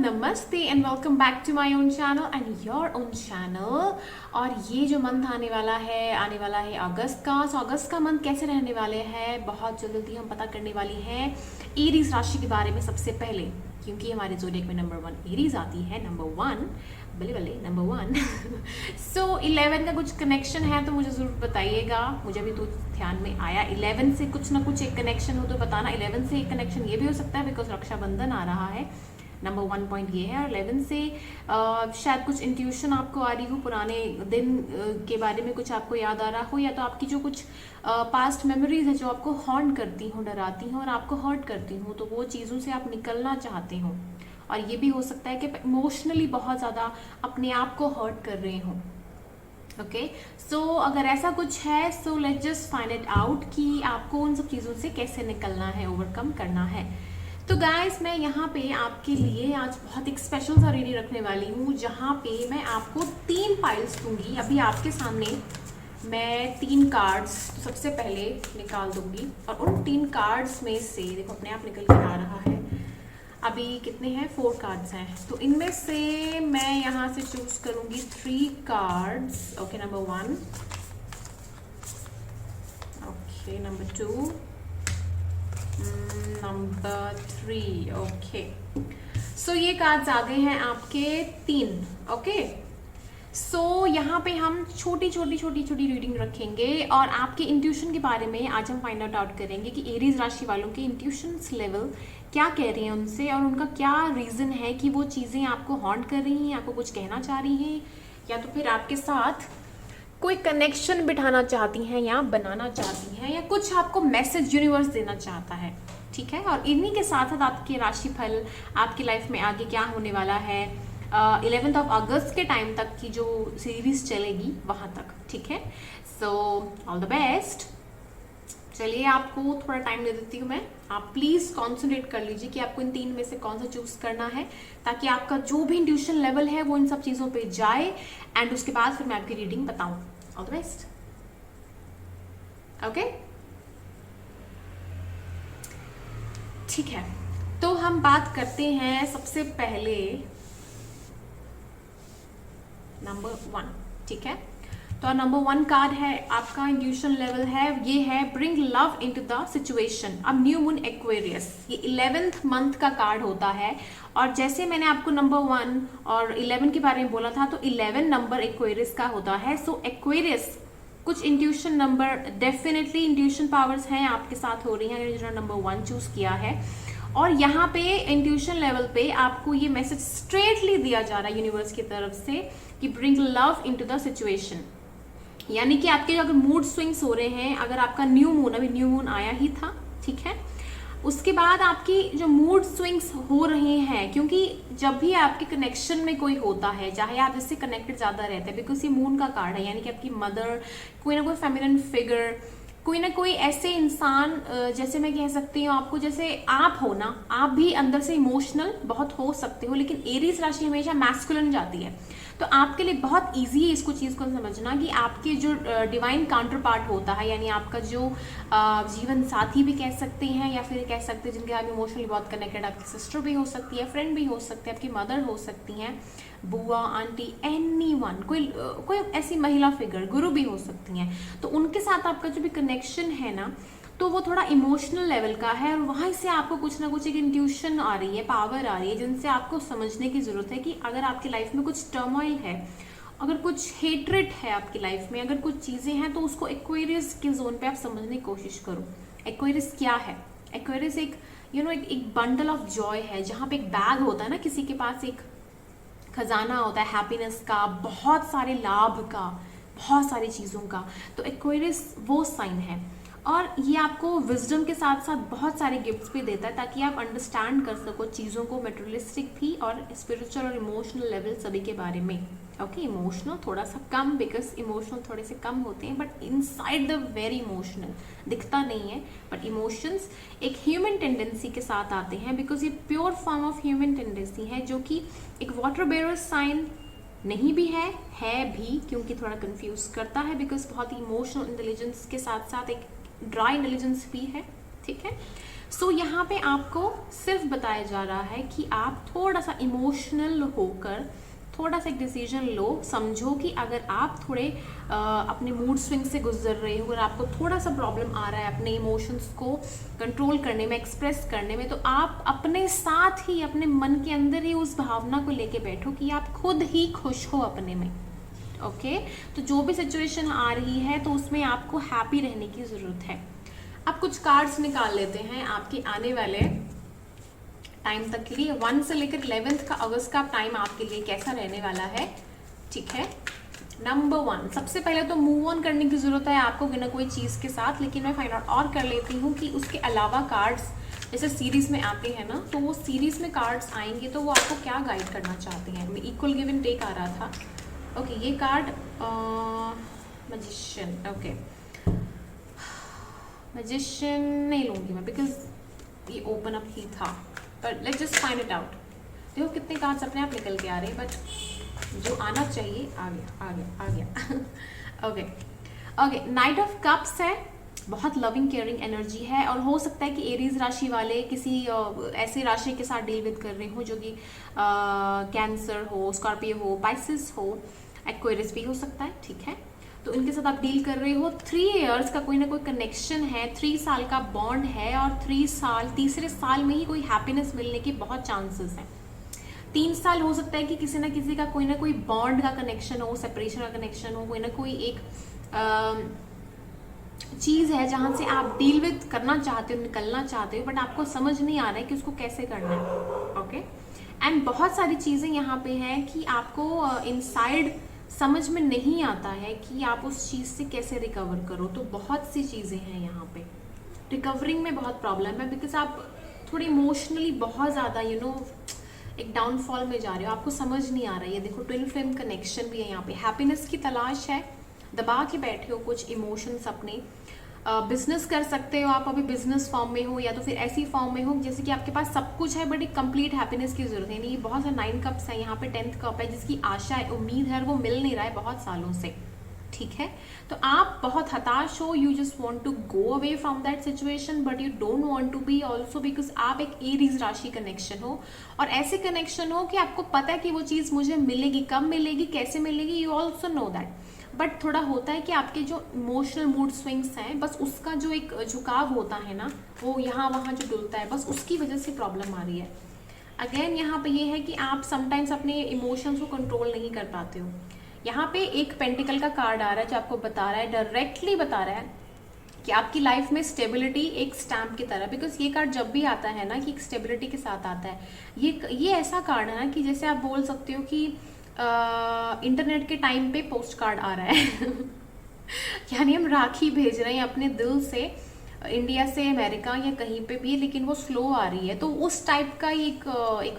नमस्ते and welcome back to my own channel and your own channel. और ये जो मंथ आने वाला है अगस्त का। सो अगस्त का मंथ कैसे रहने वाले हैं बहुत जल्दी हम पता करने वाली हैं एरीज राशि के बारे में सबसे पहले, क्योंकि हमारे ज़ोडिएक में नंबर 1 एरीज आती है, नंबर 1 बल्ले नंबर 1। सो 11 का कुछ कनेक्शन है तो मुझे ज़रूर बताइएगा, मुझे भी तो ध्यान में आया 11 से कुछ ना कुछ एक कनेक्शन हो तो बताना। 11 से एक कनेक्शन ये भी हो सकता है बिकॉज रक्षाबंधन आ रहा है। नंबर 1 पॉइंट ये है। और 11 से शायद कुछ इंट्यूशन आपको आ रही हो, पुराने दिन के बारे में कुछ आपको याद आ रहा हो, या तो आपकी जो कुछ पास्ट मेमोरीज है जो आपको हॉन्ट करती हो, डराती हो और आपको हर्ट करती हो, तो वो चीज़ों से आप निकलना चाहते हो। और ये भी हो सकता है कि इमोशनली बहुत ज़्यादा अपने आप को हर्ट कर रहे हो। ओके, सो अगर ऐसा कुछ है so let's just find it out कि आपको उन सब चीज़ों से कैसे निकलना है, ओवरकम करना है। तो गाइस, मैं यहाँ पे आपके लिए आज बहुत एक स्पेशल सा रीडिंग रखने वाली हूँ, जहाँ पे मैं आपको 3 पाइल्स दूंगी। अभी आपके सामने मैं 3 कार्ड्स सबसे पहले निकाल दूंगी और उन 3 कार्ड्स में से देखो अपने आप निकल के आ रहा है। अभी कितने हैं? 4 कार्ड्स हैं, तो इनमें से मैं यहाँ से चूज करूंगी 3 cards. Okay, number 1, okay number 2, number 3। Okay, so ये कार्ड्स आ गए हैं आपके 3। ओके, सो यहाँ पे हम छोटी छोटी रीडिंग रखेंगे और आपके इंट्यूशन के बारे में आज हम फाइंड आउट करेंगे कि एरीज राशि वालों के इंट्यूशंस लेवल क्या कह रहे हैं उनसे, और उनका क्या रीज़न है कि वो चीज़ें आपको हॉन्ट कर रही हैं, आपको कुछ कहना चाह रही हैं, या तो फिर आपके साथ कोई कनेक्शन बिठाना चाहती हैं या बनाना चाहती हैं, या कुछ आपको मैसेज यूनिवर्स देना चाहता है। ठीक है, और इन्हीं के साथ साथ आपके राशिफल, आपकी लाइफ में आगे क्या होने वाला है 11 अगस्त के टाइम तक की जो सीरीज चलेगी वहां तक। ठीक है, सो ऑल द बेस्ट। चलिए, आपको थोड़ा टाइम दे देती हूँ मैं। आप प्लीज कॉन्सेंट्रेट कर लीजिए कि आपको इन 3 में से कौन सा चूज करना है, ताकि आपका जो भी इंट्यूशन लेवल है वो इन सब चीजों पे जाए, एंड उसके बाद फिर मैं आपकी रीडिंग बताऊं। All the best. ओके, ठीक है, तो हम बात करते हैं सबसे पहले नंबर 1। ठीक है, तो नंबर 1 कार्ड है आपका इंट्यूशन लेवल है, ये है bring love into the situation. अब न्यू मून एक्वेरियस, ये 11th मंथ का कार्ड होता है। और जैसे मैंने आपको नंबर 1 और 11 के बारे में बोला था, तो 11 नंबर एक्वेरियस का होता है। सो एक्वेरियस कुछ intuition number, definitely intuition powers हैं आपके साथ हो रही हैं जिन्होंने नंबर 1 चूज किया है। और यहाँ पे इंट्यूशन लेवल पे आपको ये मैसेज स्ट्रेटली दिया जा रहा है यूनिवर्स की तरफ से कि bring love into the situation. यानी कि आपके अगर मूड स्विंग्स हो रहे हैं, अगर आपका न्यू मून, अभी न्यू मून आया ही था, ठीक है, उसके बाद आपकी जो मूड स्विंग्स हो रहे हैं, क्योंकि जब भी आपके कनेक्शन में कोई होता है, चाहे आप इससे कनेक्टेड ज्यादा रहते हैं, बिकॉज ये मून का कार्ड है, यानी कि आपकी मदर, कोई ना कोई फेमिनिन फिगर, कोई ना कोई ऐसे इंसान, जैसे मैं कह सकती हूँ आपको, जैसे आप हो ना, आप भी अंदर से इमोशनल बहुत हो सकते हो, लेकिन एरीज राशि हमेशा मैस्कुलिन जाती है। तो आपके लिए बहुत इजी है इसको चीज़ को समझना कि आपके जो डिवाइन काउंटर पार्ट होता है, यानी आपका जो जीवन साथी भी कह सकते हैं, या फिर कह सकते हैं जिनके आप इमोशनली बहुत कनेक्टेड, आपकी सिस्टर भी हो सकती है, फ्रेंड भी हो सकती है, आपकी मदर हो सकती हैं, बुआ, आंटी, एनीवन, कोई ऐसी महिला फिगर, गुरु भी हो सकती हैं। तो उनके साथ आपका जो भी कनेक्शन है ना, तो वो थोड़ा इमोशनल लेवल का है, और वहीं से आपको कुछ ना कुछ एक इंट्यूशन आ रही है, पावर आ रही है, जिनसे आपको समझने की जरूरत है कि अगर आपकी लाइफ में कुछ टर्मोइल है, अगर कुछ हेट्रेट है आपकी लाइफ में, अगर कुछ चीजें हैं, तो उसको एक्वेरियस के जोन पे आप समझने की कोशिश करो। एक्वेरियस क्या है? एक्वेरियस एक एक बंडल ऑफ जॉय है, जहाँ पे एक बैग होता है ना, किसी के पास एक खजाना होता है हैप्पीनेस का, बहुत सारे लाभ का, बहुत सारी चीज़ों का। तो एक्वेरियस वो साइन है, और ये आपको विजडम के साथ साथ बहुत सारे गिफ्ट्स भी देता है, ताकि आप अंडरस्टैंड कर सको चीज़ों को, मेटेरियलिस्टिक भी और स्पिरिचुअल और इमोशनल लेवल सभी के बारे में। ओके, इमोशनल थोड़ा सा कम, बिकॉज इमोशनल थोड़े से कम होते हैं, but inside the very emotional दिखता नहीं है, बट इमोशंस एक ह्यूमन टेंडेंसी के साथ आते हैं, बिकॉज ये pure form of human tendency है, जो कि एक वाटर बेरर साइन नहीं भी है भी, क्योंकि थोड़ा कंफ्यूज करता है, बिकॉज बहुत ही इमोशनल इंटेलिजेंस के साथ साथ एक ड्राई इंटेलिजेंस भी है। ठीक है। सो यहाँ पे आपको सिर्फ बताया जा रहा है कि आप थोड़ा सा इमोशनल होकर थोड़ा सा एक डिसीजन लो। समझो कि अगर आप थोड़े अपने मूड स्विंग से गुजर रहे हो, अगर आपको थोड़ा सा प्रॉब्लम आ रहा है अपने इमोशंस को कंट्रोल करने में, एक्सप्रेस करने में, तो आप अपने साथ ही अपने मन के अंदर ही उस भावना को लेके बैठो कि आप खुद ही खुश हो अपने में। ओके, तो जो भी सिचुएशन आ रही है तो उसमें आपको हैप्पी रहने की ज़रूरत है। अब कुछ कार्ड्स निकाल लेते हैं आपके आने वाले टाइम तक के लिए। 1 से लेकर 11 का अगस्त का टाइम आपके लिए कैसा रहने वाला है, ठीक है। नंबर 1, सबसे पहले तो मूव ऑन करने की ज़रूरत है आपको बिना कोई चीज़ के साथ, लेकिन मैं फाइंड आउट और कर लेती हूँ कि उसके अलावा कार्ड्स जैसे सीरीज़ में आते हैं ना, तो वो सीरीज़ में कार्ड्स आएंगे तो वो आपको क्या गाइड करना चाहते हैं। मैं इक्वल गिव एंड टेक आ रहा था। ओके, ये कार्ड मैजिशियन, ओके मैजिशियन नहीं लूँगी मैं बिकॉज ये ओपन अप ही था, पर let's just find it out. देखो कितने कार्ड्स अपने आप निकल के आ रहे हैं, बट जो आना चाहिए आ गया आ गया आ गया। Okay okay, night of cups है, बहुत लविंग केयरिंग एनर्जी है, और हो सकता है कि एरीज राशि वाले किसी ऐसे राशि के साथ डील विद कर रहे हो जो कि कैंसर हो, स्कॉर्पियो हो, पाइसिस हो, एक्वेरियस भी हो सकता है, ठीक है। तो इनके साथ आप डील कर रहे हो। 3 इयर्स का कोई ना कोई कनेक्शन है, 3 साल का बॉन्ड है, और 3 साल, तीसरे साल में ही कोई हैप्पीनेस मिलने के बहुत चांसेस हैं। 3 साल हो सकता है कि किसी ना किसी का कोई ना कोई बॉन्ड का कनेक्शन हो, सेपरेशन का कनेक्शन हो, कोई ना कोई एक चीज़ है जहाँ से आप डील विद करना चाहते हो, निकलना चाहते हो, बट आपको समझ नहीं आ रहा है कि उसको कैसे करना है। ओके, एंड बहुत सारी चीज़ें यहाँ पे हैं कि आपको इनसाइड समझ में नहीं आता है कि आप उस चीज़ से कैसे रिकवर करो। तो बहुत सी चीज़ें हैं यहाँ पे, रिकवरिंग में बहुत प्रॉब्लम है, बिकॉज आप थोड़ी इमोशनली बहुत ज़्यादा एक डाउनफॉल में जा रहे हो, आपको समझ नहीं आ रहा है। ये देखो ट्विन फ्लेम कनेक्शन भी है यहाँ पे, हैप्पीनेस की तलाश है, दबा के बैठे हो कुछ इमोशंस अपने। बिजनेस कर सकते हो आप, अभी बिजनेस फॉर्म में हो या तो फिर ऐसी फॉर्म में हो जैसे कि आपके पास सब कुछ है बट एक कंप्लीट हैप्पीनेस की जरूरत है नहीं। बहुत सारे 9 कप्स है यहाँ पे, 10th कप है जिसकी आशा है, उम्मीद है, और वो मिल नहीं रहा है बहुत सालों से, ठीक है। तो आप बहुत हताश हो, you just want to go away from that situation, but you don't want to be also, because आप एक एरीज राशि कनेक्शन हो, और ऐसे कनेक्शन हो कि आपको पता है कि वो चीज़ मुझे मिलेगी, कब मिलेगी, कैसे मिलेगी, you also know that. But थोड़ा होता है कि आपके जो इमोशनल मूड स्विंग्स हैं, बस उसका जो एक झुकाव होता है ना, वो यहाँ वहाँ जो डुलता है, बस उसकी वजह से प्रॉब्लम आ रही है। अगेन यहाँ पे ये है कि आप समटाइम्स अपने इमोशंस को कंट्रोल नहीं कर पाते हो। यहाँ पे एक पेंटिकल का कार्ड आ रहा है जो आपको बता रहा है, डायरेक्टली बता रहा है कि आपकी लाइफ में स्टेबिलिटी एक स्टैम्प की तरह, बिकॉज ये कार्ड जब भी आता है ना कि एक स्टेबिलिटी के साथ आता है, ये ऐसा कार्ड है ना कि जैसे आप बोल सकते हो कि इंटरनेट के टाइम पे पोस्ट कार्ड आ रहा है यानी हम राखी भेज रहे हैं अपने दिल से, इंडिया से अमेरिका या कहीं पे भी, लेकिन वो स्लो आ रही है। तो उस टाइप का एक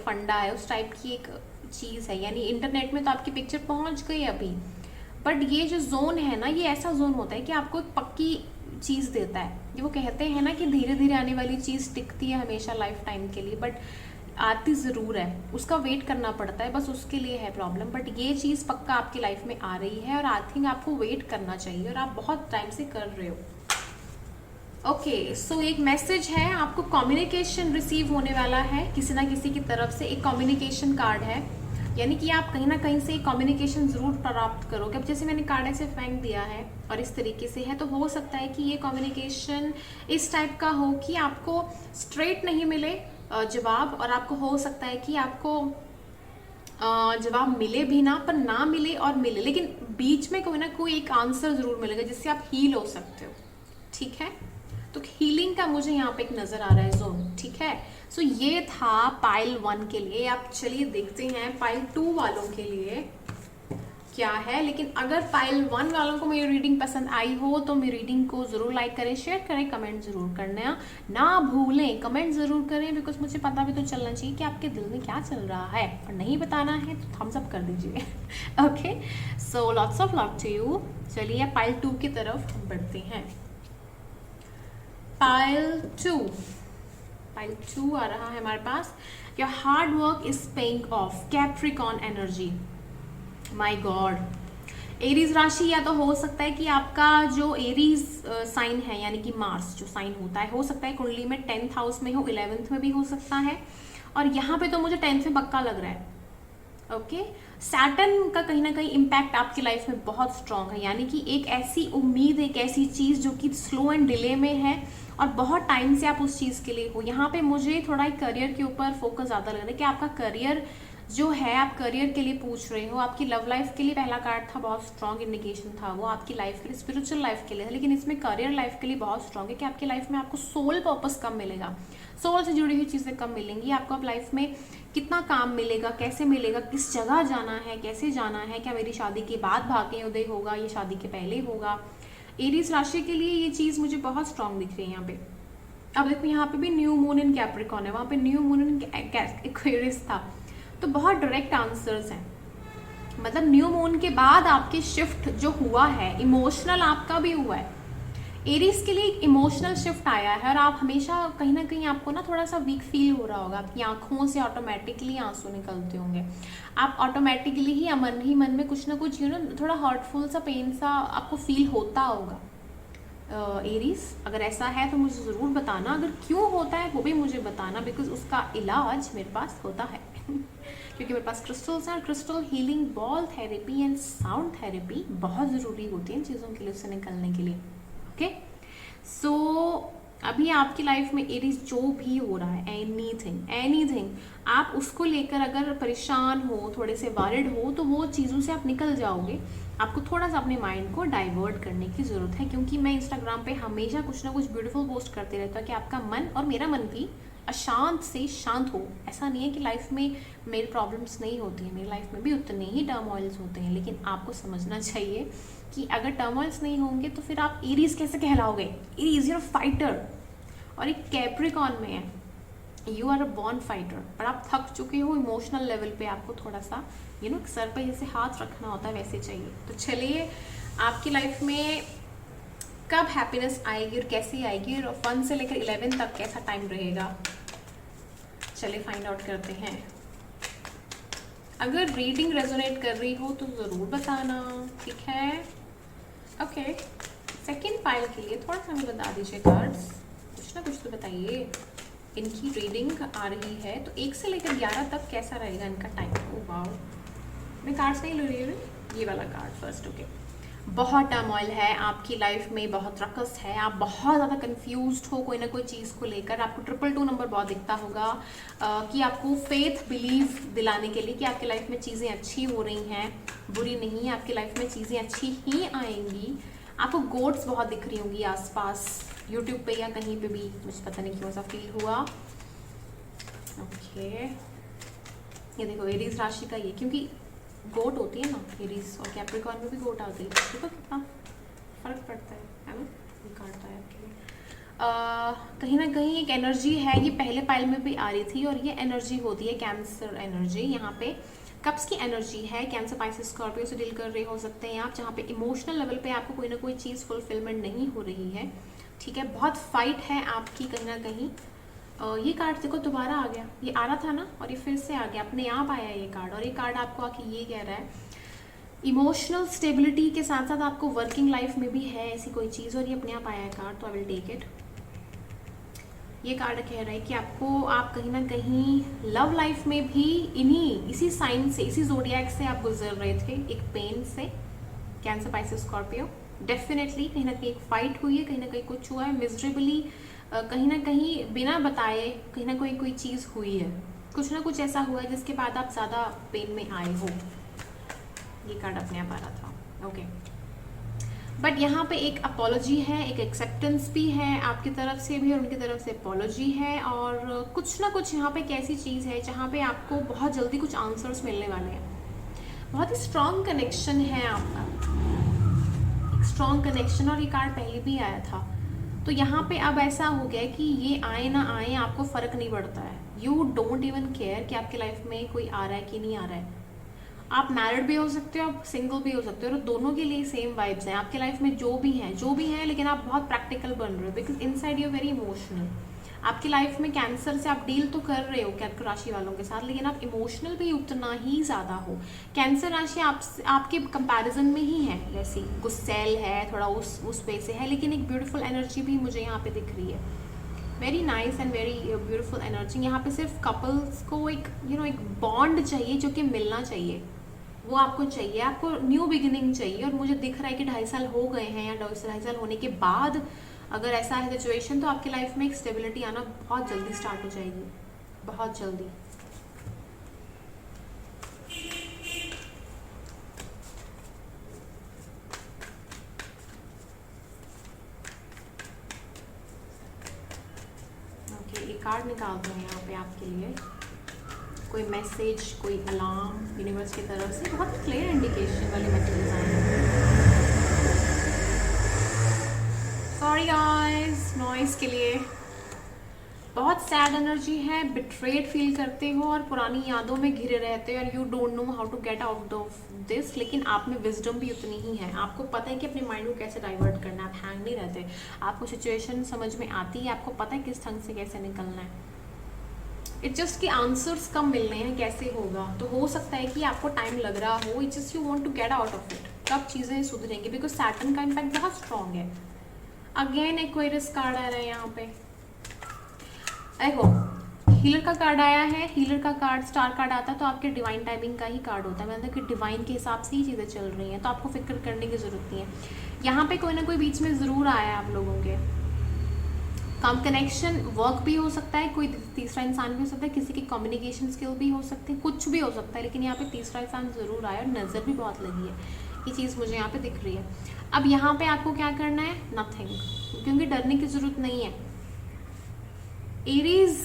फंडा है, उस टाइप की एक चीज़ है। यानी इंटरनेट में तो आपकी पिक्चर पहुंच गई अभी, बट ये जो जोन है ना, ये ऐसा जोन होता है कि आपको एक पक्की चीज़ देता है। ये वो कहते हैं ना कि धीरे धीरे आने वाली चीज़ टिकती है हमेशा लाइफ टाइम के लिए, बट आती ज़रूर है, उसका वेट करना पड़ता है, बस उसके लिए है प्रॉब्लम। बट ये चीज़ पक्का आपकी लाइफ में आ रही है, और आई थिंक आपको वेट करना चाहिए, और आप बहुत टाइम से कर रहे हो। ओके, सो एक मैसेज है, आपको कम्युनिकेशन रिसीव होने वाला है किसी ना किसी की तरफ से। एक कम्युनिकेशन कार्ड है, यानी कि आप कहीं ना कहीं से कम्युनिकेशन ज़रूर प्राप्त करोगे। अब जैसे मैंने कार्ड ऐसे फेंक दिया है और इस तरीके से है, तो हो सकता है कि ये कम्युनिकेशन इस टाइप का हो कि आपको स्ट्रेट नहीं मिले जवाब, और आपको हो सकता है कि आपको जवाब मिले भी ना, पर ना मिले और मिले, लेकिन बीच में कोई ना कोई एक आंसर जरूर मिलेगा जिससे आप हील हो सकते हो, ठीक है। तो हीलिंग का मुझे यहाँ पे एक नजर आ रहा है जोन, ठीक है। सो ये था पाइल 1 के लिए। आप चलिए देखते हैं पाइल 2 वालों के लिए क्या है। लेकिन अगर पाइल 1 वालों को मेरी रीडिंग पसंद आई हो तो मेरी रीडिंग को जरूर लाइक करें, शेयर करें, कमेंट जरूर करना ना भूलें। कमेंट जरूर करें, बिकॉज मुझे पता भी तो चलना चाहिए कि आपके दिल में क्या चल रहा है, और नहीं बताना है तो थम्स अप कर दीजिए okay, so lots of love to you. चलिए पाइल 2 की तरफ बढ़ते हैं। पाइल 2 आ रहा है हमारे पास। Your hard work is paying off, Capricorn energy. My god, Aries राशि या तो हो सकता है कि आपका जो एरीज साइन है यानी कि मार्स जो साइन होता है, हो सकता है कुंडली में 10th हाउस में हो, 11th में भी हो सकता है, और यहाँ पे तो मुझे 10th में पक्का लग रहा है। ओके, सैटर्न का कहीं ना कहीं इम्पैक्ट आपकी लाइफ में बहुत स्ट्रांग है, यानी कि एक ऐसी उम्मीद, एक ऐसी चीज जो कि स्लो एंड डिले में है और बहुत टाइम से आप उस चीज के लिए हो। यहाँ पे मुझे थोड़ा करियर के ऊपर फोकस ज्यादा लग रहा है कि आपका करियर जो है, आप करियर के लिए पूछ रहे हो। आपकी लव लाइफ के लिए पहला कार्ड था, बहुत स्ट्रांग इंडिकेशन था वो आपकी लाइफ के लिए, स्पिरिचुअल लाइफ के लिए, लेकिन इसमें करियर लाइफ के लिए बहुत स्ट्रांग है कि आपकी लाइफ में आपको सोल पर्पस कम मिलेगा, सोल से जुड़ी हुई चीजें कम मिलेंगी आपको। अब लाइफ में कितना काम मिलेगा, कैसे मिलेगा, किस जगह जाना है, कैसे जाना है, क्या मेरी शादी के बाद भाग्योदय होगा, ये शादी के पहले होगा। एरीज राशि के लिए ये चीज मुझे बहुत स्ट्रांग दिख रही है यहाँ पे। अब देखो यहाँ पे भी न्यू मून इन कैप्रिकॉर्न है, वहां पे न्यू मून इन एक्वेरियस था, तो बहुत डायरेक्ट आंसर्स हैं। मतलब न्यू मून के बाद आपकी शिफ्ट जो हुआ है, इमोशनल आपका भी हुआ है। एरीज के लिए इमोशनल शिफ्ट आया है और आप हमेशा कहीं ना कहीं आपको ना थोड़ा सा वीक फील हो रहा होगा, आपकी आंखों से ऑटोमेटिकली आंसू निकलते होंगे, आप ऑटोमेटिकली ही मन में कुछ ना कुछ थोड़ा हर्टफुल सा, पेन सा आपको फील होता होगा। एरीज अगर ऐसा है तो मुझे ज़रूर बताना, अगर क्यों होता है वो भी मुझे बताना, बिकॉज उसका इलाज मेरे पास होता है क्योंकि मेरे पास क्रिस्टल्स हैं। Crystal healing, ball therapy and sound therapy बहुत ज़रूरी होती है इन चीज़ों के लिए, उससे निकलने के लिए। ओके, सो अभी आपकी लाइफ में एरीज जो भी हो रहा है, एनीथिंग आप उसको लेकर अगर परेशान हो, थोड़े से वरिड हो, तो वो चीज़ों से आप निकल जाओगे। आपको थोड़ा सा अपने माइंड को डाइवर्ट करने की ज़रूरत है, क्योंकि मैं इंस्टाग्राम पे हमेशा कुछ ना कुछ ब्यूटीफुल पोस्ट करते रहता हूँ कि आपका मन और मेरा मन भी अशांत से शांत हो। ऐसा नहीं है कि लाइफ में मेरी प्रॉब्लम्स नहीं होती हैं, मेरी लाइफ में भी उतने ही टर्मोइल्स होते हैं, लेकिन आपको समझना चाहिए कि अगर टर्मोइल्स नहीं होंगे तो फिर आप एरीज कैसे कहलाओगे। एरीज यूर फाइटर, और एक कैप्रिकॉर्न में है, you are a born fighter, पर आप थक चुके हो इमोशनल लेवल पे, आपको थोड़ा सा सर पे जैसे हाथ रखना होता है वैसे चाहिए। तो चलिए, आपकी लाइफ में कब हैप्पीनेस आएगी और कैसे आएगी, और 1 से लेकर 11 तक कैसा टाइम रहेगा, चलिए फाइंड आउट करते हैं। अगर रीडिंग रेजोनेट कर रही हो तो ज़रूर बताना, ठीक है। ओके, सेकंड पाइल के लिए थोड़ा सा हमें बता दीजिए कार्ड्स, कुछ ना कुछ तो बताइए। इनकी रीडिंग आ रही है तो 1 से लेकर 11 तक कैसा रहेगा इनका टाइम। ओ वाओ, मैं कार्ड्स नहीं ले रही हूँ, ये वाला कार्ड फर्स्ट। ओके, बहुत टर्मोइल है आपकी लाइफ में, बहुत रकस है, आप बहुत ज़्यादा कंफ्यूज्ड हो कोई ना कोई चीज़ को लेकर। आपको 222 नंबर बहुत दिखता होगा कि आपको फेथ बिलीव दिलाने के लिए कि आपकी लाइफ में चीज़ें अच्छी हो रही हैं, बुरी नहीं है, आपकी लाइफ में चीज़ें अच्छी ही आएंगी। आपको गोट्स बहुत दिख रही होंगी आसपास, यूट्यूब पे या कहीं पे भी, मुझे पता नहीं क्यों ऐसा फील हुआ। ओके, ये देखो एरीज राशि का ये, क्योंकि गोट होती है ना एरीज, और कैप्रिकॉर्न में भी गोट आ गई, देखो कितना फर्क पड़ता है ना, ये काटता है आपके लिए। कहीं ना कहीं एक एनर्जी है, ये पहले पाइल में भी आ रही थी, और ये एनर्जी होती है कैंसर एनर्जी। यहाँ पे कप्स की एनर्जी है, कैंसर, पाइसेस, स्कॉर्पियो से डील कर रहे हो सकते हैं आप, जहाँ पे इमोशनल लेवल पे आपको कोई ना कोई चीज़ फुलफिलमेंट नहीं हो रही है, ठीक है। बहुत फाइट है आपकी कहीं ना कहीं। ये कार्ड देखो दोबारा आ गया, ये आ रहा था ना और ये फिर से आ गया, अपने आप आया ये कार्ड, और ये कार्ड आपको आके ये कह रहा है इमोशनल स्टेबिलिटी के साथ साथ आपको वर्किंग लाइफ में भी है ऐसी कोई चीज़, और ये अपने आप आया है कार्ड, तो आई विल टेक इट। ये कार्ड कह रहा है कि आपको, आप कहीं ना कहीं लव लाइफ में भी इसी साइन से, इसी जोडियाक से आप गुजर रहे थे, एक पेन से, कैंसर, पाइसेस, स्कॉर्पियो। डेफिनेटली कहीं ना कहीं एक फाइट हुई है, कहीं ना कहीं कुछ हुआ है मिजरेबली, कहीं ना कहीं बिना बताए कहीं ना कोई चीज़ हुई है, कुछ ना कुछ ऐसा हुआ है जिसके बाद आप ज़्यादा पेन में आए हो। ये कार्ड अपने आप आ रहा था, ओके। बट यहाँ पे एक अपॉलॉजी है, एक एक्सेप्टेंस भी है आपकी तरफ से भी और उनकी तरफ से अपॉलॉजी है, और कुछ ना कुछ यहाँ पे एक ऐसी चीज़ है जहाँ पे आपको बहुत जल्दी कुछ आंसर्स मिलने वाले हैं। बहुत ही स्ट्रॉन्ग कनेक्शन है आपका, एक स्ट्रॉन्ग कनेक्शन, और ये कार्ड पहले भी आया था। तो यहाँ पे अब ऐसा हो गया कि ये आए ना आए आपको फ़र्क नहीं पड़ता है, यू डोंट इवन केयर कि आपकी लाइफ में कोई आ रहा है कि नहीं आ रहा है। आप मैरिड भी हो सकते हो, आप सिंगल भी हो सकते हो, और दोनों के लिए सेम वाइब्स हैं आपके लाइफ में, जो भी हैं, लेकिन आप बहुत प्रैक्टिकल बन रहे हो, because inside you very emotional. आपकी लाइफ में कैंसर से आप डील तो कर रहे हो कर्क राशि वालों के साथ, लेकिन आप इमोशनल भी उतना ही ज़्यादा हो। कैंसर राशि आपके कंपैरिजन में ही है, जैसे गुस्सैल है, थोड़ा उस वे से है, लेकिन एक ब्यूटीफुल एनर्जी भी मुझे यहाँ पे दिख रही है। Very nice and very beautiful energy. यहाँ पे सिर्फ कपल्स को एक एक बॉन्ड चाहिए जो कि मिलना चाहिए, वो आपको चाहिए, आपको न्यू बिगिनिंग चाहिए। और मुझे दिख रहा है कि 2.5 साल हो गए हैं या 2.5 साल होने के बाद अगर ऐसा है सिचुएशन, तो आपकी लाइफ में एक स्टेबिलिटी आना बहुत जल्दी स्टार्ट हो जाएगी, बहुत जल्दी। ओके, एक कार्ड निकालते हैं यहाँ पे आपके लिए, कोई मैसेज, कोई अलार्म यूनिवर्स की तरफ से, बहुत क्लियर इंडिकेशन वाले मैसेजेस आए हैं। सॉरी गाइस नॉइस के लिए। बहुत सैड एनर्जी है, बिट्रेड फील करते हो और पुरानी यादों में घिरे रहते हो और you don't know how to get out of this. लेकिन आप में विजडम भी उतनी ही है, आपको पता है कि अपने माइंड को कैसे डाइवर्ट करना है, आप हैंग नहीं रहते, आपको सिचुएशन समझ में आती है, आपको पता है किस ढंग से कैसे निकलना है। इट्स जस्ट कि आंसर्स कम मिलने हैं, कैसे होगा। तो हो सकता है कि आपको टाइम लग रहा हो, it's just you want to get out of it. कब चीज़ें सुधरेंगी, बिकॉज सैटर्न का इम्पैक्ट बहुत स्ट्रॉन्ग है। अगेन एक्वेरियस कार्ड आ रहा है यहाँ पे, देखो हीलर का कार्ड आया है। हीलर का कार्ड स्टार कार्ड आता है तो आपके डिवाइन टाइमिंग का ही कार्ड होता है, मतलब कि डिवाइन के हिसाब से ही चीज़ें चल रही हैं, तो आपको फिक्र करने की ज़रूरत नहीं है। यहाँ पे कोई ना कोई बीच में ज़रूर आया है आप लोगों के। कम कनेक्शन वर्क भी हो सकता है, कोई तीसरा इंसान भी हो सकता है, किसी की कम्युनिकेशन स्किल भी हो सकती है, कुछ भी हो सकता है, लेकिन यहाँ पे तीसरा इंसान ज़रूर आया और नज़र भी बहुत लगी है, ये चीज़ मुझे यहाँ पे दिख रही है। अब यहाँ पे आपको क्या करना है, नथिंग, क्योंकि डरने की ज़रूरत नहीं है। एरीज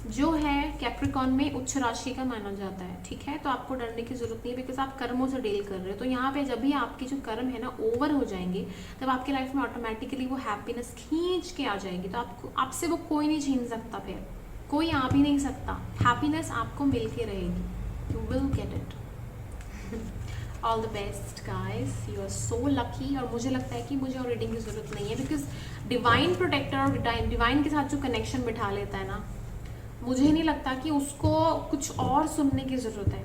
जो है कैप्रिकॉन में उच्च राशि का माना जाता है, ठीक है, तो आपको डरने की जरूरत नहीं है, बिकॉज आप कर्मों से डील कर रहे हो। तो यहाँ पे जब भी आपके जो कर्म है ना ओवर हो जाएंगे, तब आपकी लाइफ में ऑटोमेटिकली वो हैप्पीनेस खींच के आ जाएगी। तो आपको आपसे वो कोई नहीं छीन सकता, फिर कोई आ भी नहीं सकता। हैप्पीनेस आपको मिल के रहेगी, you will get it. All the best guys, you are so lucky. और मुझे लगता है कि मुझे और रीडिंग की जरूरत नहीं है, बिकॉज डिवाइन प्रोटेक्टर और डिवाइन के साथ जो कनेक्शन बिठा लेता है ना, मुझे नहीं लगता कि उसको कुछ और सुनने की जरूरत है।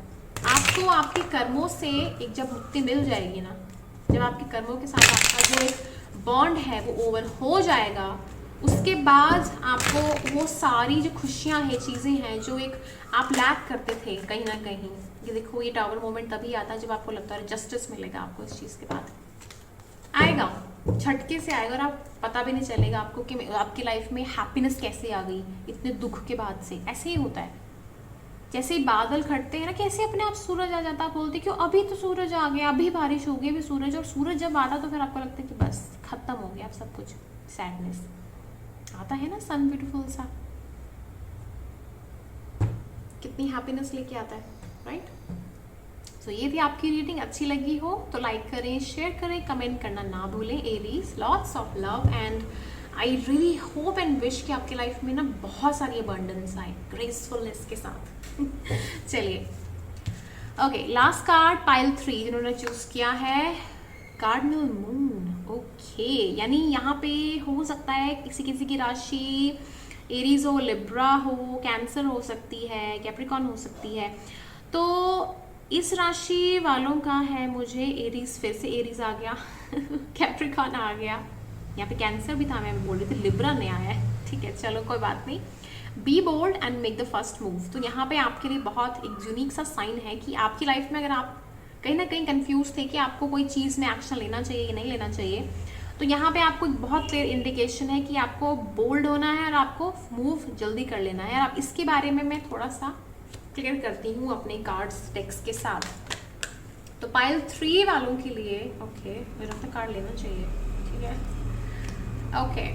आपको आपके कर्मों से एक जब मुक्ति मिल जाएगी ना, जब आपके कर्मों के साथ आपका जो एक बॉन्ड है वो ओवर हो जाएगा, उसके बाद आपको वो सारी जो खुशियां हैं, चीज़ें हैं जो एक आप लैक करते थे कहीं ना कहीं, ये देखो ये टावर मोमेंट तभी आता है जब आपको लगता है जस्टिस मिलेगा आपको, इस चीज़ के बाद आएगा, झटके से आएगा और आप पता भी नहीं चलेगा आपको कि आपकी लाइफ में हैप्पीनेस कैसे आ गई इतने दुख के बाद से। ऐसे ही होता है, जैसे ही बादल खटते हैं ना, कैसे अपने आप सूरज आ जाता है, बोलते क्यों अभी तो सूरज आ गया, अभी बारिश हो गई, अभी सूरज, और सूरज जब आता तो फिर आपको लगता है कि बस खत्म हो गया सब कुछ, सैडनेस आता है ना, सन ब्यूटीफुल सा कितनी हैप्पीनेस लेके आता है, राइट। सो ये थी आपकी रीडिंग, अच्छी लगी हो तो लाइक करें, शेयर करें, कमेंट करना ना भूलें। Aries, lots of love and I really hope and wish कि आपकी लाइफ में ना बहुत सारी अबंडेंस आए ग्रेसफुलनेस के साथ। चलिए ओके, लास्ट कार्ड पाइल 3 जिन्होंने चूज किया है, कार्डिनल मून। ओके, यानी यहाँ पे हो सकता है किसी किसी की राशि एरीज हो, लिब्रा हो, कैंसर हो सकती है, कैप्रिकॉन हो सकती है। तो इस राशि वालों का है मुझे एरीज, फिर से एरीज आ गया कैप्रिकॉन आ गया, यहाँ पे कैंसर भी था, मैं बोल रही थी लिब्रा नहीं आया है, ठीक है, चलो कोई बात नहीं। Be bold and make the first move. तो यहाँ पे आपके लिए बहुत एक यूनिक सा साइन है कि आपकी लाइफ में अगर आप कहीं ना कहीं कंफ्यूज थे कि आपको कोई चीज़ में एक्शन लेना चाहिए या नहीं लेना चाहिए, तो यहाँ पे आपको एक बहुत क्लियर इंडिकेशन है कि आपको बोल्ड होना है और आपको मूव जल्दी कर लेना है। और आप इसके बारे में मैं थोड़ा सा क्लियर करती हूँ अपने कार्ड्स टेक्स्ट के साथ। तो पाइल 3 वालों के लिए ओके, मुझे अपना कार्ड लेना चाहिए, ठीक है, ओके।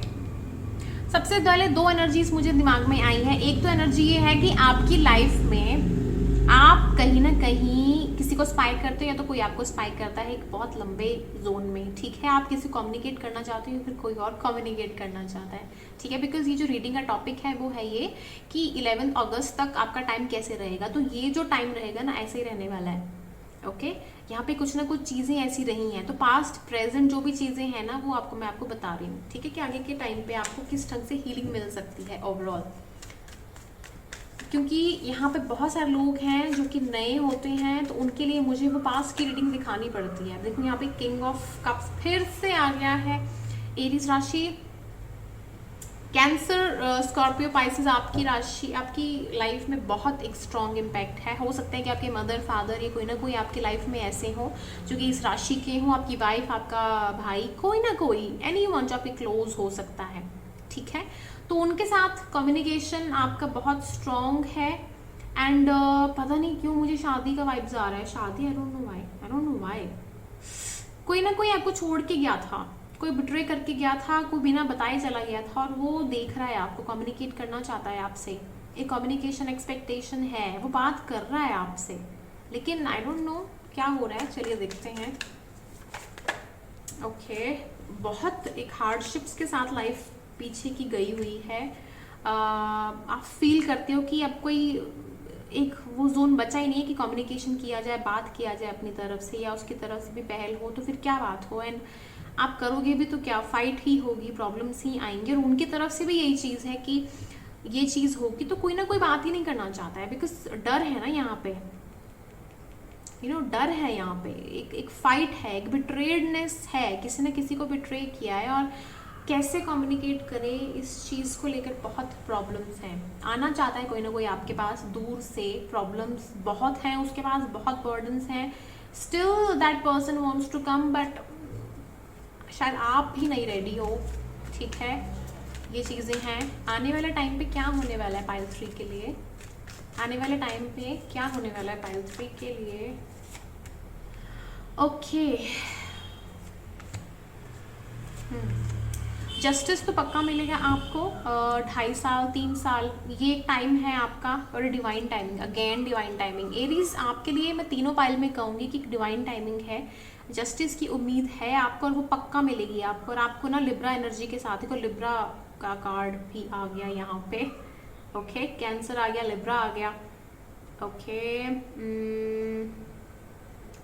सबसे पहले 2 एनर्जीज मुझे दिमाग में आई है। एक तो एनर्जी ये है कि आपकी लाइफ में आप कहीं ना कहीं किसी को स्पाई करते हो या तो कोई आपको स्पाई करता है एक बहुत लंबे जोन में, ठीक है, आप किसी को कम्युनिकेट करना चाहते हो या फिर कोई और कम्युनिकेट करना चाहता है, ठीक है, बिकॉज ये जो रीडिंग का टॉपिक है वो है ये कि 11 अगस्त तक आपका टाइम कैसे रहेगा। तो ये जो टाइम रहेगा ना ऐसे ही रहने वाला है, ओके यहाँ पे कुछ ना कुछ चीज़ें ऐसी रही हैं, तो पास्ट प्रेजेंट जो भी चीज़ें हैं ना वो मैं आपको बता रही हूँ, ठीक है, कि आगे के टाइम पे आपको किस ढंग से हीलिंग मिल सकती है ओवरऑल। क्योंकि यहाँ पे बहुत सारे लोग हैं जो कि नए होते हैं, तो उनके लिए मुझे वो पास्ट की रीडिंग दिखानी पड़ती है। देखो यहाँ पे किंग ऑफ कप्स फिर से आ गया है। एरीज राशि, कैंसर, स्कॉर्पियो, पाइसेस, आपकी राशि, आपकी लाइफ में बहुत एक स्ट्रॉन्ग इम्पैक्ट है। हो सकता है कि आपके मदर फादर या कोई ना कोई आपकी लाइफ में ऐसे हो जो कि इस राशि के हों, आपकी वाइफ, आपका भाई, कोई ना कोई, एनीवन जो आपके क्लोज हो सकता है, ठीक है। तो उनके साथ कम्युनिकेशन आपका बहुत स्ट्रॉन्ग है। एंड पता नहीं क्यों मुझे शादी का वाइब्स आ रहा है, शादी, आई डोंट नो व्हाई। कोई ना कोई आपको छोड़ के गया था, कोई बिट्रे करके गया था, कोई बिना बताए चला गया था, और वो देख रहा है आपको, कम्युनिकेट करना चाहता है आपसे, एक कम्युनिकेशन एक्सपेक्टेशन है, वो बात कर रहा है आपसे, लेकिन आई डोंट नो क्या हो रहा है। चलिए देखते हैं। ओके, बहुत एक हार्डशिप्स के साथ लाइफ पीछे की गई हुई है। आप फील करते हो कि अब कोई एक वो जोन बचा ही नहीं है कि कम्युनिकेशन किया जाए, बात किया जाए अपनी तरफ से, या उसकी तरफ से भी पहल हो तो फिर क्या बात हो, एंड आप करोगे भी तो क्या, फाइट ही होगी, प्रॉब्लम्स ही आएंगे। और उनकी तरफ से भी यही चीज़ है कि ये चीज़ होगी तो कोई ना कोई बात ही नहीं करना चाहता है, बिकॉज डर है ना यहाँ पे, डर है यहाँ पे, एक फाइट है, एक बिट्रेडनेस है, किसी ने किसी को बिट्रे किया है, और कैसे कम्युनिकेट करें इस चीज़ को लेकर बहुत प्रॉब्लम्स हैं। आना चाहता है कोई ना कोई आपके पास दूर से, प्रॉब्लम्स बहुत हैं उसके पास, बहुत बर्डन्स हैं, still that person wants to come, but शायद आप भी नहीं रेडी हो, ठीक है। ये चीज़ें हैं। आने वाले टाइम पे क्या होने वाला है पाइल 3 के लिए, आने वाले टाइम पे क्या होने वाला है पाइल 3 के लिए। ओके, जस्टिस तो पक्का मिलेगा आपको, 2.5 साल 3 साल, ये एक टाइम है आपका, और divine timing, again divine timing. Aries आपके लिए मैं तीनों पाइल में कहूँगी कि डिवाइन टाइमिंग है, जस्टिस की उम्मीद है आपको, और वो पक्का मिलेगी आपको। और आपको ना लिब्रा एनर्जी के साथ ही लिब्रा का कार्ड भी आ गया यहाँ पे। ओके, कैंसर आ गया, लिब्रा आ गया। ओके,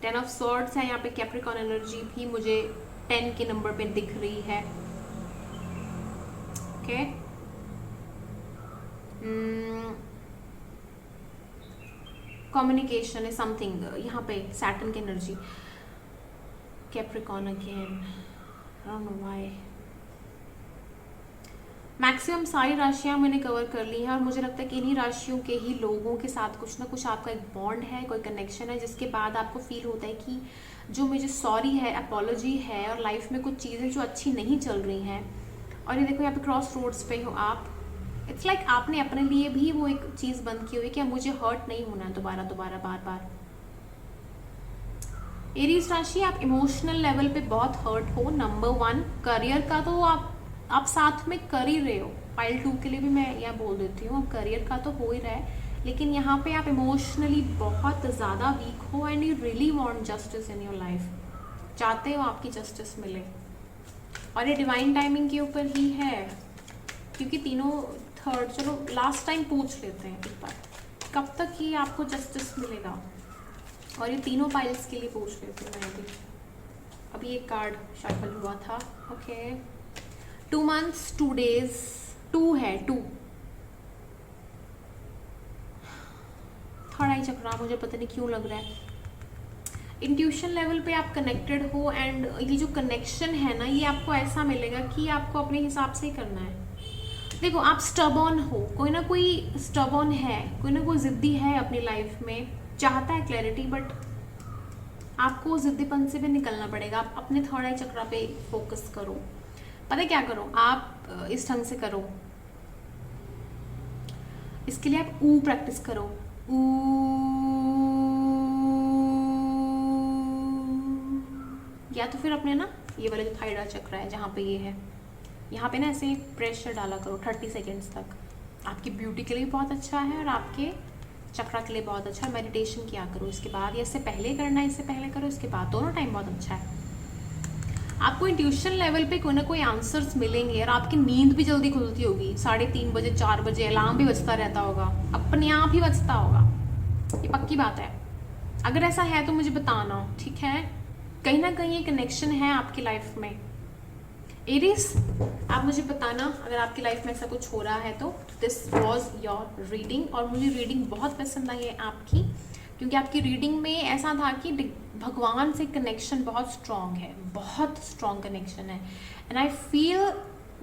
10 ऑफ सॉर्ड्स है यहाँ पे, कैप्रिकॉर्न एनर्जी भी मुझे 10 के नंबर पे दिख रही है। ओके, कम्युनिकेशन इज समथिंग यहाँ पे, सैटर्न की energy, Capricorn again, I don't know why. Maximum सारी राशियां मैंने कवर कर ली हैं, और मुझे लगता है कि इन्हीं राशियों के ही लोगों के साथ कुछ ना कुछ आपका एक बॉन्ड है, कोई कनेक्शन है, जिसके बाद आपको फील होता है कि जो मुझे सॉरी है, अपॉलॉजी है, और लाइफ में कुछ चीज़ें जो अच्छी नहीं चल रही हैं। और ये देखो यहाँ पे क्रॉस रोड्स पे हो आप, इट्स लाइक आपने अपने लिए भी वो एक चीज़ बंद की हुई कि मुझे हर्ट नहीं होना है दोबारा बार बार। एरीज राशि, आप इमोशनल लेवल पे बहुत हर्ट हो। नंबर 1, करियर का तो आप साथ में कर ही रहे हो, पाइल 2 के लिए भी मैं यह बोल देती हूँ, करियर का तो हो ही रहा है, लेकिन यहाँ पे आप इमोशनली बहुत ज़्यादा वीक हो, and you really want justice in your life, चाहते हो आपकी जस्टिस मिले। और ये डिवाइन टाइमिंग के ऊपर ही है, क्योंकि तीनों थर्ड, चलो लास्ट टाइम पूछ लेते हैं एक बार, कब तक ये आपको जस्टिस मिलेगा, और ये तीनों पाइल्स के लिए पूछ लेती हूँ मैं भी। अभी एक कार्ड शफल हुआ था। ओके, 2 months 2 days, 2 है, 2 थर्ड आई चक्रा, मुझे पता नहीं क्यों लग रहा है। इंट्यूशन लेवल पे आप कनेक्टेड हो, एंड ये जो कनेक्शन है ना, ये आपको ऐसा मिलेगा कि आपको अपने हिसाब से ही करना है। देखो, आप स्टबॉर्न हो, कोई ना कोई स्टबॉर्न है, कोई ना कोई जिद्दी है अपनी लाइफ में, चाहता है क्लैरिटी, बट आपको जिद्दीपन से भी निकलना पड़ेगा। आप अपने थर्ड आई चक्रा पे फोकस करो। पता है क्या करो, आप इस ढंग से करो, इसके लिए आप ऊ प्रैक्टिस करो, ऊ, या तो फिर अपने ना ये वाले जो थायराइड चक्र है जहाँ पे ये है, यहाँ पे ना ऐसे प्रेशर डाला करो 30 सेकेंड्स तक। आपकी ब्यूटी के लिए बहुत अच्छा है, और आपके चक्रा के लिए बहुत अच्छा है। मेडिटेशन किया करो इसके बाद, या इससे पहले करना है, इससे पहले करो, इसके बाद, दोनों टाइम बहुत अच्छा है। आपको इंट्यूशन लेवल पे कोई ना कोई आंसर्स मिलेंगे, और आपकी नींद भी जल्दी खुलती होगी। 3:30 बजे 4 बजे अलार्म भी बजता रहता होगा, अपने आप ही बजता होगा, ये पक्की बात है। अगर ऐसा है तो मुझे बताना, ठीक है। कहीं ना कहीं ये कनेक्शन है आपकी लाइफ में। एरीज, आप मुझे बताना अगर आपकी लाइफ में ऐसा कुछ हो रहा है तो। दिस वॉज योर रीडिंग, और मुझे रीडिंग बहुत पसंद आई है आपकी, क्योंकि आपकी रीडिंग में ऐसा था कि भगवान से कनेक्शन बहुत स्ट्रांग है, बहुत स्ट्रांग कनेक्शन है। एंड आई फील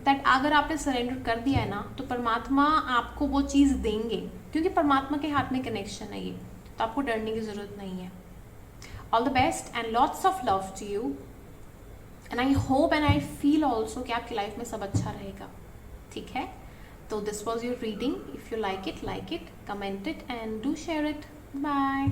दैट अगर आपने सरेंडर कर दिया है ना तो परमात्मा आपको वो चीज़ देंगे, क्योंकि परमात्मा के हाथ में कनेक्शन है ये, तो आपको डरने की ज़रूरत नहीं है। All the best and lots of love to you, and I hope and I feel also कि आपकी लाइफ में सब अच्छा रहेगा, ठीक है। तो this was your reading. If you like it, comment it and do share it. Bye.